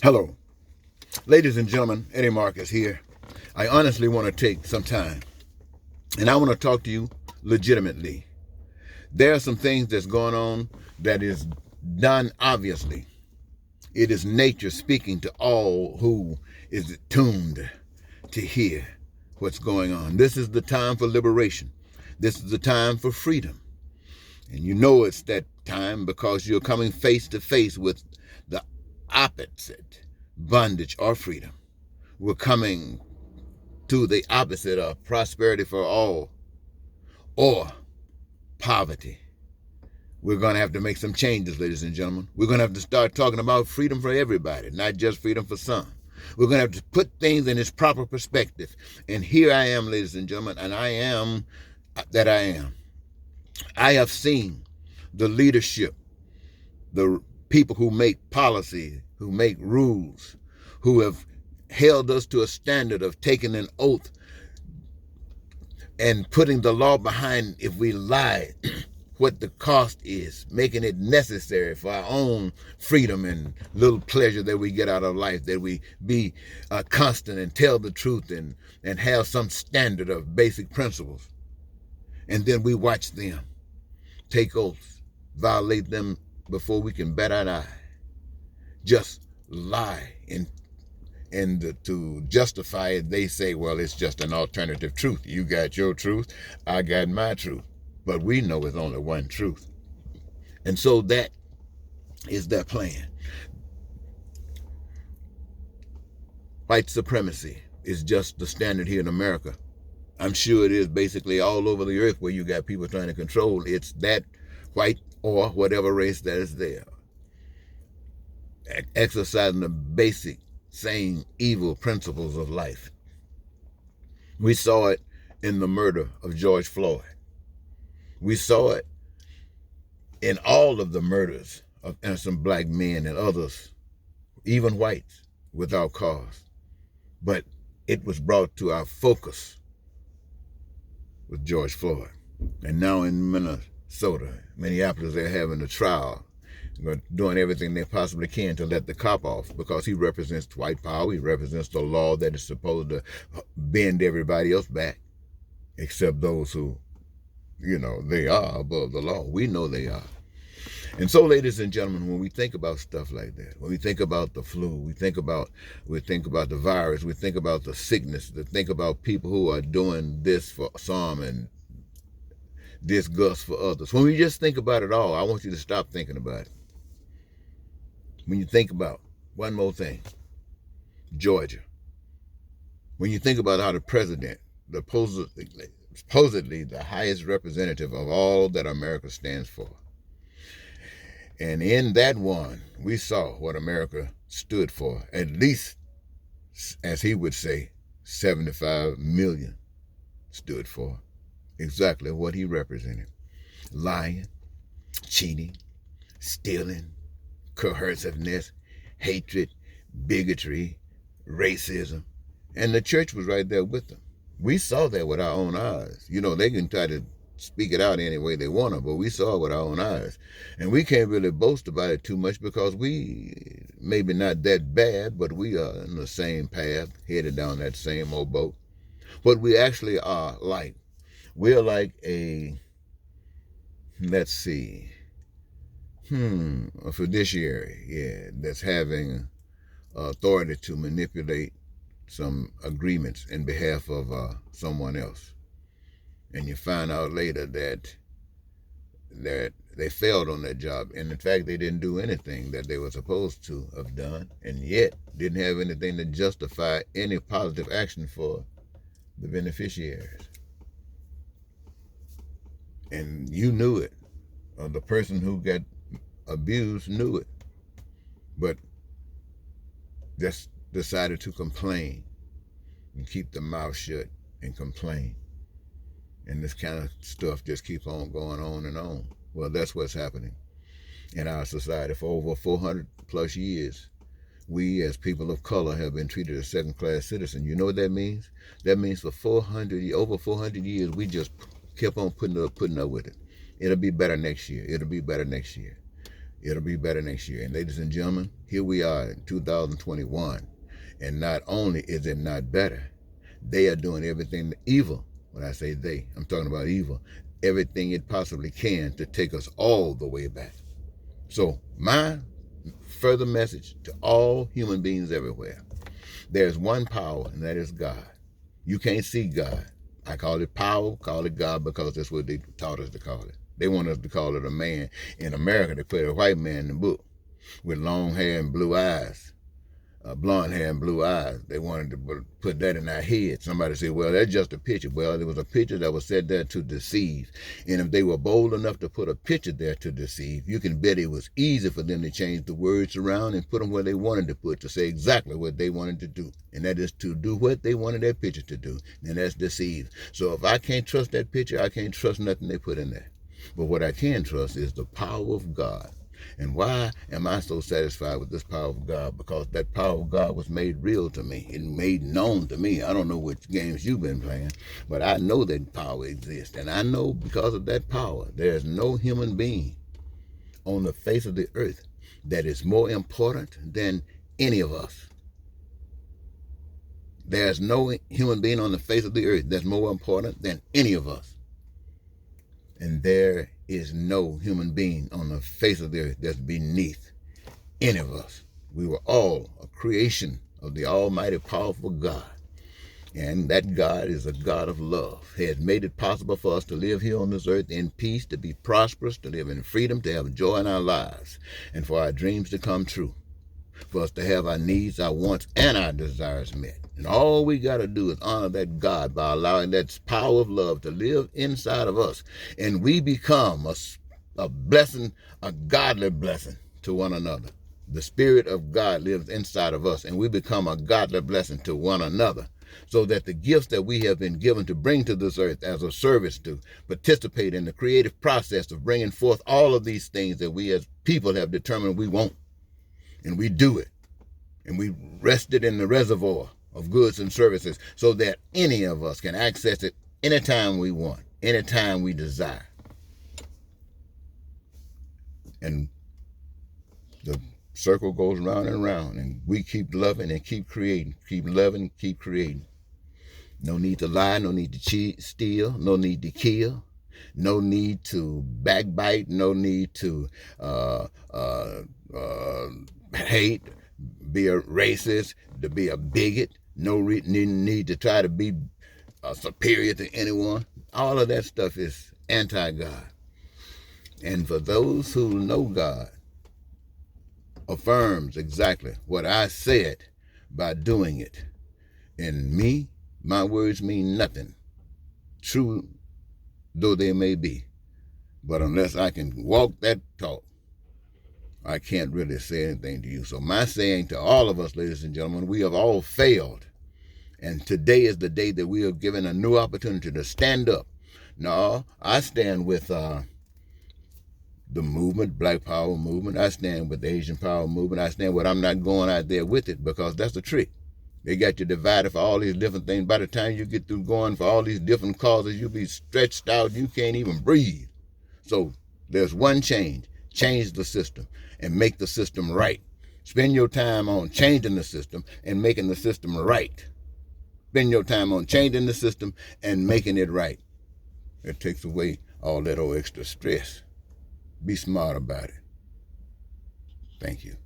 Hello, ladies and gentlemen, Eddie Marcus here. I honestly want to take some time and I want to talk to you legitimately. There are some things that's going on that is done obviously. It is nature speaking to all who is tuned to hear what's going on. This is the time for liberation. This is the time for freedom. And you know it's that time because you're coming face to face with the opposite, bondage or freedom. We're coming to the opposite of prosperity for all or poverty. We're going to have to make some changes, ladies and gentlemen. We're going to have to start talking about freedom for everybody, not just freedom for some. We're going to have to put things in its proper perspective. And here I am, ladies and gentlemen, and I am that I am. I have seen the leadership, the people who make policy, who make rules, who have held us to a standard of taking an oath and putting the law behind if we lie, what the cost is, making it necessary for our own freedom and little pleasure that we get out of life, that we be constant and tell the truth and have some standard of basic principles. And then we watch them take oaths, violate them before we can bat an eye, just lie and to justify it, they say, well, it's just an alternative truth. You got your truth, I got my truth. But we know it's only one truth. And so that is their plan. White supremacy is just the standard here in America. I'm sure it is basically all over the earth where you got people trying to control. It's that white or whatever race that is there, exercising the basic same evil principles of life. We saw it in the murder of George Floyd. We saw it in all of the murders of innocent black men and others, even whites, without cause. But it was brought to our focus with George Floyd. And now in Minnesota, Minneapolis, they're having a trial, doing everything they possibly can to let the cop off because he represents white power. He represents the law that is supposed to bend everybody else back, except those who, they are above the law. We know they are. And so, ladies and gentlemen, when we think about stuff like that, when we think about the flu, we think about the virus, we think about the sickness, we think about people who are doing this for some and disgust for others. When we just think about it all, I want you to stop thinking about it. When you think about one more thing, Georgia. When you think about how the president, supposedly the highest representative of all that America stands for, and in that one, we saw what America stood for, at least, as he would say, 75 million stood for. Exactly what he represented. Lying, cheating, stealing, coerciveness, hatred, bigotry, racism. And the church was right there with them. We saw that with our own eyes. They can try to speak it out any way they want to, but we saw it with our own eyes. And we can't really boast about it too much because we maybe not that bad, but we are in the same path, headed down that same old boat. What we actually are like, we're like a fiduciary, that's having authority to manipulate some agreements in behalf of someone else. And you find out later that they failed on that job. And in fact, they didn't do anything that they were supposed to have done, and yet didn't have anything to justify any positive action for the beneficiaries. And you knew it. The person who got abused knew it, but just decided to complain and keep the mouth shut and complain. And this kind of stuff just keeps on going on and on. Well, that's what's happening in our society. For over 400 plus years, we as people of color have been treated as second-class citizens. You know what that means? That means for over 400 years, we just kept on putting up with it. It'll be better next year. It'll be better next year. It'll be better next year. And ladies and gentlemen, here we are in 2021. And not only is it not better, they are doing everything evil. When I say they, I'm talking about evil. Everything it possibly can to take us all the way back. So my further message to all human beings everywhere, there's one power, and that is God. You can't see God. I call it power, call it God, because that's what they taught us to call it. They want us to call it a man. In America, they put a white man in the book with long hair and blue eyes, blonde hair and blue eyes. They wanted to put that in our head. Somebody said, well, that's just a picture. Well, there was a picture that was set there to deceive. And if they were bold enough to put a picture there to deceive, you can bet it was easy for them to change the words around and put them where they wanted to put, to say exactly what they wanted to do. And that is to do what they wanted that picture to do. And that's deceive. So if I can't trust that picture, I can't trust nothing they put in there. But what I can trust is the power of God. And why am I so satisfied with this power of God? Because that power of God was made real to me. It made known to me. I don't know which games you've been playing, but I know that power exists. And I know because of that power, there's no human being on the face of the earth that is more important than any of us. There's no human being on the face of the earth that's more important than any of us. And there is no human being on the face of the earth that's beneath any of us. We were all a creation of the almighty, powerful God. And that God is a God of love. He has made it possible for us to live here on this earth in peace, to be prosperous, to live in freedom, to have joy in our lives, and for our dreams to come true, for us to have our needs, our wants, and our desires met. And all we got to do is honor that God by allowing that power of love to live inside of us. And we become a blessing, a godly blessing to one another. The Spirit of God lives inside of us, and we become a godly blessing to one another. So that the gifts that we have been given to bring to this earth as a service, to participate in the creative process of bringing forth all of these things that we as people have determined we want. And we do it. And we rest it in the reservoir of goods and services so that any of us can access it anytime we want, anytime we desire. And the circle goes round and round, and we keep loving and keep creating, keep loving, keep creating. No need to lie, no need to cheat, steal, no need to kill, no need to backbite, no need to hate, be a racist, to be a bigot, no need to try to be superior to anyone. All of that stuff is anti-God. And for those who know God, affirms exactly what I said by doing it. And me, my words mean nothing, true though they may be. But unless I can walk that talk, I can't really say anything to you. So my saying to all of us, ladies and gentlemen, we have all failed. And today is the day that we are given a new opportunity to stand up. No, I stand with the movement, Black Power movement. I stand with the Asian Power movement. I stand with, I'm not going out there with it, because that's the trick. They got you divided for all these different things. By the time you get through going for all these different causes, you'll be stretched out. You can't even breathe. So there's one change. Change the system and make the system right. Spend your time on changing the system and making the system right. Spend your time on changing the system and making it right. It takes away all that old extra stress. Be smart about it. Thank you.